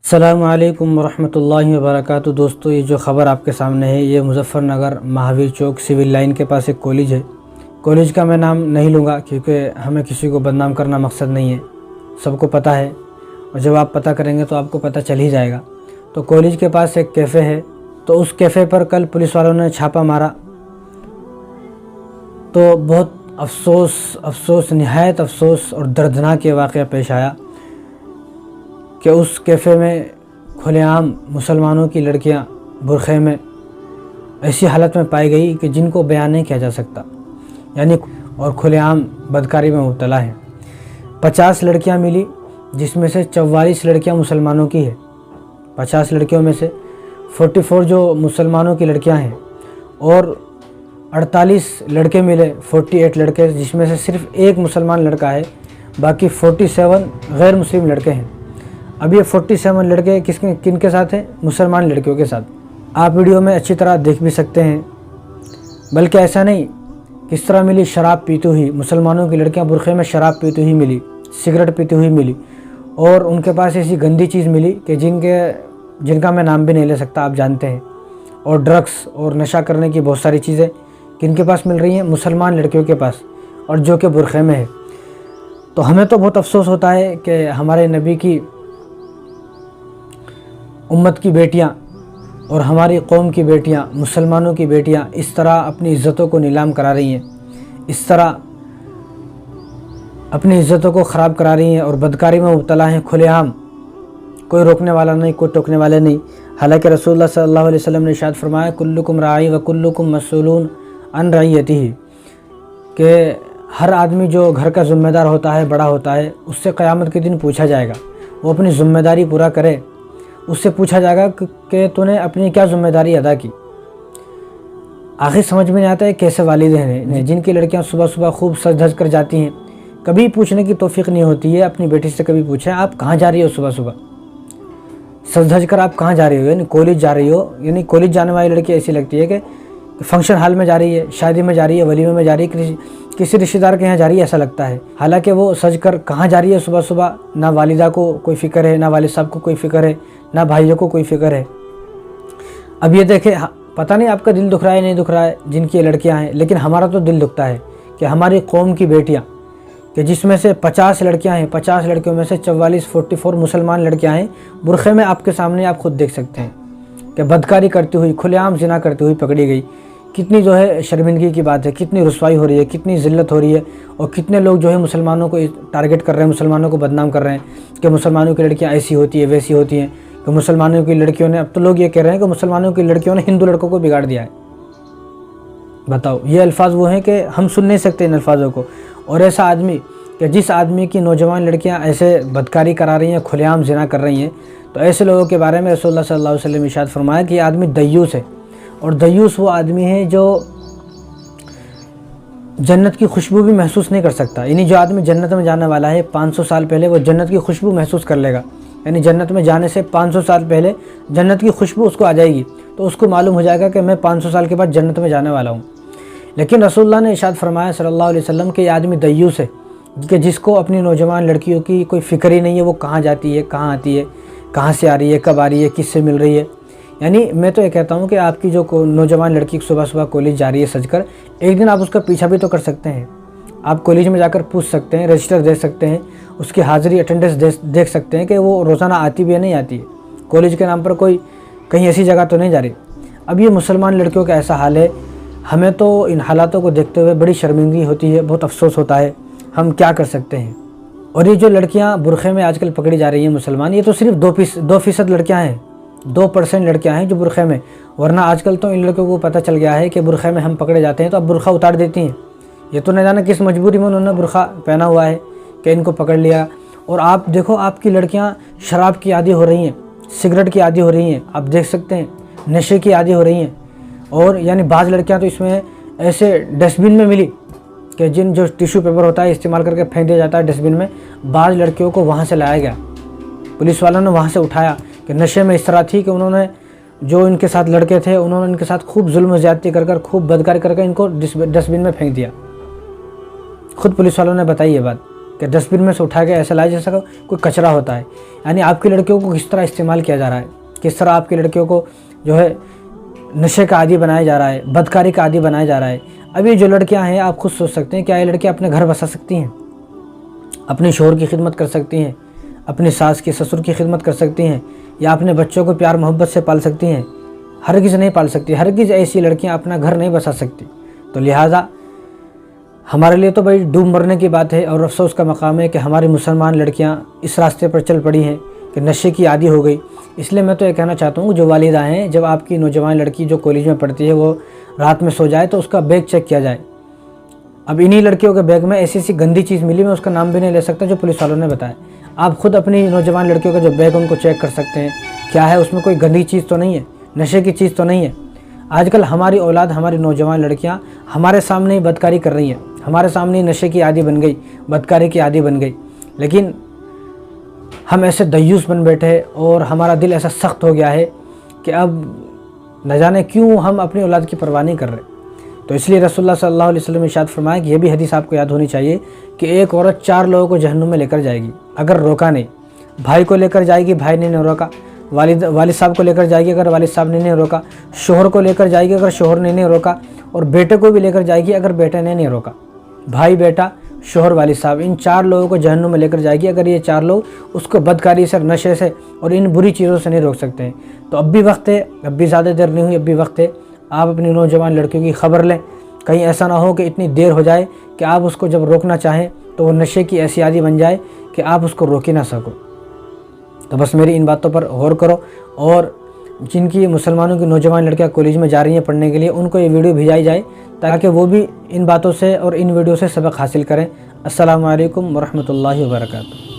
السلام علیکم ورحمۃ اللہ وبرکاتہ۔ دوستو، یہ جو خبر آپ کے سامنے ہے یہ مظفر نگر مہاویر چوک سول لائن کے پاس ایک کالج ہے۔ کالج کا میں نام نہیں لوں گا کیونکہ ہمیں کسی کو بدنام کرنا مقصد نہیں ہے، سب کو پتہ ہے، اور جب آپ پتہ کریں گے تو آپ کو پتہ چل ہی جائے گا۔ تو کالج کے پاس ایک کیفے ہے، تو اس کیفے پر کل پولیس والوں نے چھاپا مارا، تو بہت افسوس نہایت افسوس اور دردناک یہ واقعہ پیش آیا کہ اس کیفے میں کھلے عام مسلمانوں کی لڑکیاں برقعے میں ایسی حالت میں پائی گئی کہ جن کو بیان نہیں کیا جا سکتا، یعنی اور کھلے عام بدکاری میں مبتلا ہیں۔ 50 لڑکیاں ملی، جس میں سے 44 لڑکیاں مسلمانوں کی ہے۔ 50 لڑکیوں میں سے 44 جو مسلمانوں کی لڑکیاں ہیں، اور 48 لڑکے ملے، 48 لڑکے، جس میں سے صرف ایک مسلمان لڑکا ہے، باقی 47 غیر مسلم لڑکے ہیں۔ اب یہ 47 لڑکے کن کے ساتھ ہیں؟ مسلمان لڑکیوں کے ساتھ۔ آپ ویڈیو میں اچھی طرح دیکھ بھی سکتے ہیں، بلکہ ایسا نہیں، کس طرح ملی؟ شراب پیتی ہوئی مسلمانوں کی لڑکیاں برقعے میں شراب پیتی ہوئی ملی، سگریٹ پیتی ہوئی ملی، اور ان کے پاس ایسی گندی چیز ملی کہ جن کا میں نام بھی نہیں لے سکتا، آپ جانتے ہیں، اور ڈرگس اور نشہ کرنے کی بہت ساری چیزیں کن کے پاس مل رہی ہیں؟ مسلمان لڑکیوں کے پاس، اور جو کہ برقعے میں ہے۔ تو ہمیں تو بہت افسوس ہوتا ہے کہ ہمارے نبی کی امت کی بیٹیاں اور ہماری قوم کی بیٹیاں، مسلمانوں کی بیٹیاں اس طرح اپنی عزتوں کو نیلام کرا رہی ہیں، اس طرح اپنی عزتوں کو خراب کرا رہی ہیں اور بدکاری میں مبتلا ہیں کھلے عام، کوئی روکنے والا نہیں، کوئی ٹوکنے والے نہیں۔ حالانکہ رسول اللہ صلی اللہ علیہ وسلم نے ارشاد فرمایا، کلکم راعی و کلکم مسئولون عن رعیتہ، کہ ہر آدمی جو گھر کا ذمہ دار ہوتا ہے، بڑا ہوتا ہے، اس سے قیامت کے دن پوچھا جائے گا، وہ اپنی ذمہ داری پورا کرے، اس سے پوچھا جائے گا کہ تو نے اپنی کیا ذمہ داری ادا کی۔ آخر سمجھ میں نہیں آتا ہے کیسے والدین ہیں جن کی لڑکیاں صبح صبح خوب سج دھج کر جاتی ہیں، کبھی پوچھنے کی توفیق نہیں ہوتی ہے اپنی بیٹی سے، کبھی پوچھیں آپ کہاں جا رہی ہو صبح صبح سج دھج کر، آپ کہاں جا رہی ہو؟ یعنی کالج جا رہی ہو، یعنی کالج جانے والی لڑکی ایسی لگتی ہے کہ فنکشن ہال میں جا رہی ہے، شادی میں جا رہی ہے، ولیمے میں جا رہی ہے، کسی رشتہ دار کے یہاں جا رہی ہے، ایسا لگتا ہے۔ حالانکہ وہ سج کر کہاں جا رہی ہے صبح صبح؟ نہ والدہ کو کوئی فکر ہے، نہ والد صاحب کو کوئی فکر ہے، نہ بھائیوں کو کوئی فکر ہے۔ اب یہ دیکھیں، پتہ نہیں آپ کا دل دکھ رہا ہے نہیں دکھ رہا ہے جن کی لڑکیاں ہیں، لیکن ہمارا تو دل دکھتا ہے کہ ہماری قوم کی بیٹیاں، کہ جس میں سے 50 لڑکیاں ہیں، 50 لڑکیوں میں سے 44 مسلمان لڑکیاں ہیں، برقعے میں آپ کے سامنے آپ خود دیکھ سکتے ہیں کہ بدکاری کرتی ہوئی، کھلے عام زنا کرتی ہوئی پکڑی گئی۔ کتنی جو ہے شرمندگی کی بات ہے، کتنی رسوائی ہو رہی ہے، کتنی ذلت ہو رہی ہے، اور کتنے لوگ جو ہے مسلمانوں کو ٹارگٹ کر رہے ہیں، مسلمانوں کو بدنام کر رہے ہیں کہ مسلمانوں کی لڑکیاں ایسی ہوتی ہیں، ویسی ہوتی ہیں، کہ مسلمانوں کی لڑکیوں نے، اب تو لوگ یہ کہہ رہے ہیں کہ مسلمانوں کی لڑکیوں نے ہندو لڑکوں کو بگاڑ دیا ہے۔ بتاؤ، یہ الفاظ وہ ہیں کہ ہم سن نہیں سکتے ان الفاظوں کو، اور ایسا آدمی کہ جس آدمی کی نوجوان لڑکیاں ایسے بدکاری کرا رہی ہیں، کھلے عام زنا کر رہی ہیں، تو ایسے لوگوں کے بارے میں رسول اللہ صلی اللہ علیہ وسلم نے ارشاد فرمایا کہ یہ آدمی دیوس ہے، اور دیوس وہ آدمی ہے جو جنت کی خوشبو بھی محسوس نہیں کر سکتا۔ یعنی جو آدمی جنت میں جانے والا ہے 500 سال پہلے وہ جنت کی خوشبو محسوس کر لے گا، یعنی جنت میں جانے سے 500 سال پہلے جنت کی خوشبو اس کو آ جائے گی، تو اس کو معلوم ہو جائے گا کہ میں 500 سال کے بعد جنت میں جانے والا ہوں۔ لیکن رسول اللہ نے ارشاد فرمایا صلی اللہ علیہ وسلم کہ یہ آدمی دیوس ہے، کہ جس کو اپنی نوجوان لڑکیوں کی کوئی فکر ہی نہیں ہے، وہ کہاں جاتی ہے، کہاں آتی ہے، کہاں سے آ رہی ہے، کب آ رہی ہے، کس سے مل رہی ہے۔ یعنی میں تو یہ کہتا ہوں کہ آپ کی جو نوجوان لڑکی صبح صبح کالج جا رہی ہے سج کر، ایک دن آپ اس کا پیچھا بھی تو کر سکتے ہیں، آپ کالج میں جا کر پوچھ سکتے ہیں، رجسٹر دے سکتے ہیں، اس کی حاضری اٹینڈنس دیکھ سکتے ہیں کہ وہ روزانہ آتی بھی ہے نہیں آتی ہے، کالج کے نام پر کوئی کہیں ایسی جگہ تو نہیں جا رہی۔ اب یہ مسلمان لڑکیوں کا ایسا حال ہے، ہمیں تو ان حالاتوں کو دیکھتے ہوئے بڑی شرمندگی ہوتی ہے، بہت افسوس ہوتا ہے، ہم کیا کر سکتے ہیں۔ اور یہ جو لڑکیاں برقعے میں آج کل پکڑی جا رہی ہیں مسلمان، یہ تو صرف 2% لڑکیاں ہیں، 2% لڑکیاں ہیں جو برقعے میں، ورنہ آج کل تو ان لڑکیوں کو پتہ چل گیا ہے کہ برقعے میں ہم پکڑے جاتے ہیں تو اب برقعہ اتار دیتی ہیں۔ یہ تو نہ جانا کس مجبوری میں انہوں نے برقعہ پہنا ہوا ہے کہ ان کو پکڑ لیا۔ اور آپ دیکھو، آپ کی لڑکیاں شراب کی عادی ہو رہی ہیں، سگریٹ کی عادی ہو رہی ہیں، آپ دیکھ سکتے ہیں، نشے کی عادی ہو رہی ہیں، اور یعنی بعض لڑکیاں تو اس میں ایسے ڈسٹ بن میں ملی کہ جو ٹیشو پیپر ہوتا ہے استعمال کر کے پھینک دیا جاتا ہے ڈسٹ بن میں، بعض لڑکیوں کو وہاں سے لایا گیا، پولیس والوں نے وہاں سے اٹھایا کہ نشے میں اس طرح تھی کہ انہوں نے جو ان کے ساتھ لڑکے تھے انہوں نے ان کے ساتھ خوب ظلم و زیادتی کر کر، خوب بدکاری کر کے ان کو ڈسٹ بن میں پھینک دیا۔ خود پولیس والوں نے بتائی یہ بات۔ کہ ڈسٹبن میں سے اٹھا کے ایسا لائے جیسا کوئی کچرا ہوتا ہے۔ یعنی آپ کی لڑکیوں کو کس طرح استعمال کیا جا رہا ہے، کس طرح آپ کی لڑکیوں کو جو ہے نشے کا عادی بنایا جا رہا ہے، بدکاری کا عادی بنایا جا رہا ہے۔ اب یہ جو لڑکیاں ہیں آپ خود سوچ سکتے ہیں، کیا یہ لڑکیاں اپنے گھر بسا سکتی ہیں، اپنے شوہر کی خدمت کر سکتی ہیں، اپنی ساس کی سسر کی خدمت کر سکتی ہیں، یا اپنے بچوں کو پیار محبت سے پال سکتی ہیں؟ ہرگز نہیں پال سکتی، ہرگز ایسی لڑکیاں اپنا گھر نہیں بسا سکتی۔ تو لہٰذا ہمارے لیے تو بھائی ڈوب مرنے کی بات ہے، اور افسوس کا مقام ہے کہ ہماری مسلمان لڑکیاں اس راستے پر چل پڑی ہیں کہ نشے کی عادی ہو گئی۔ اس لیے میں تو یہ کہنا چاہتا ہوں جو والدہ ہیں، جب آپ کی نوجوان لڑکی جو کالج میں پڑھتی ہے وہ رات میں سو جائے تو اس کا بیگ چیک کیا جائے۔ اب انہی لڑکیوں کے بیگ میں ایسی گندی چیز ملی، میں اس کا نام بھی نہیں لے سکتا، جو پولیس والوں نے بتایا۔ آپ خود اپنی نوجوان لڑکیوں کا جو بیگ ان کو چیک کر سکتے ہیں، کیا ہے اس میں کوئی گندی چیز تو نہیں ہے، نشے کی چیز تو نہیں ہے۔ آج کل ہماری اولاد، ہماری نوجوان لڑکیاں ہمارے سامنے ہی بدکاری کر رہی ہیں، ہمارے سامنے ہی نشے کی عادی بن گئی، بدکاری کی عادی بن گئی، لیکن ہم ایسے دیوس بن بیٹھے اور ہمارا دل ایسا سخت ہو گیا ہے کہ اب نہ جانے کیوں ہم اپنی اولاد کی پرواہ نہیں کر رہے۔ تو اس لیے رسول اللہ صلی اللہ علیہ وسلم نے ارشاد فرمایا کہ یہ بھی حدیث آپ کو یاد ہونی چاہیے کہ ایک عورت 4 لوگوں کو جہنم میں لے کر جائے گی اگر روکا نہیں۔ بھائی کو لے کر جائے گی، بھائی نے نہیں روکا، والد صاحب کو لے کر جائے گی اگر والد صاحب نے نہیں روکا، شوہر کو لے کر جائے گی اگر شوہر نے نہیں روکا، اور بیٹے کو بھی لے کر جائے گی اگر بیٹے نے نہیں روکا۔ بھائی، بیٹا، شوہر، والد صاحب، ان 4 لوگوں کو جہنم میں لے کر جائے گی اگر یہ 4 لوگ اس کو بدکاری سے، نشے سے اور ان بری چیزوں سے نہیں روک سکتے ہیں۔ تو اب بھی وقت ہے، اب بھی زیادہ دیر نہیں ہوئی، اب بھی وقت ہے، آپ اپنی نوجوان لڑکیوں کی خبر لیں۔ کہیں ایسا نہ ہو کہ اتنی دیر ہو جائے کہ آپ اس کو جب روکنا چاہیں تو وہ نشے کی ایسی عادی بن جائے کہ آپ اس کو روک ہی نہ سکو۔ تو بس میری ان باتوں پر غور کرو، اور جن کی مسلمانوں کی نوجوان لڑکیاں کالج میں جا رہی ہیں پڑھنے کے لیے، ان کو یہ ویڈیو بھیجائی جائے تاکہ وہ بھی ان باتوں سے اور ان ویڈیو سے سبق حاصل کریں۔ السلام علیکم ورحمۃ اللہ وبرکاتہ۔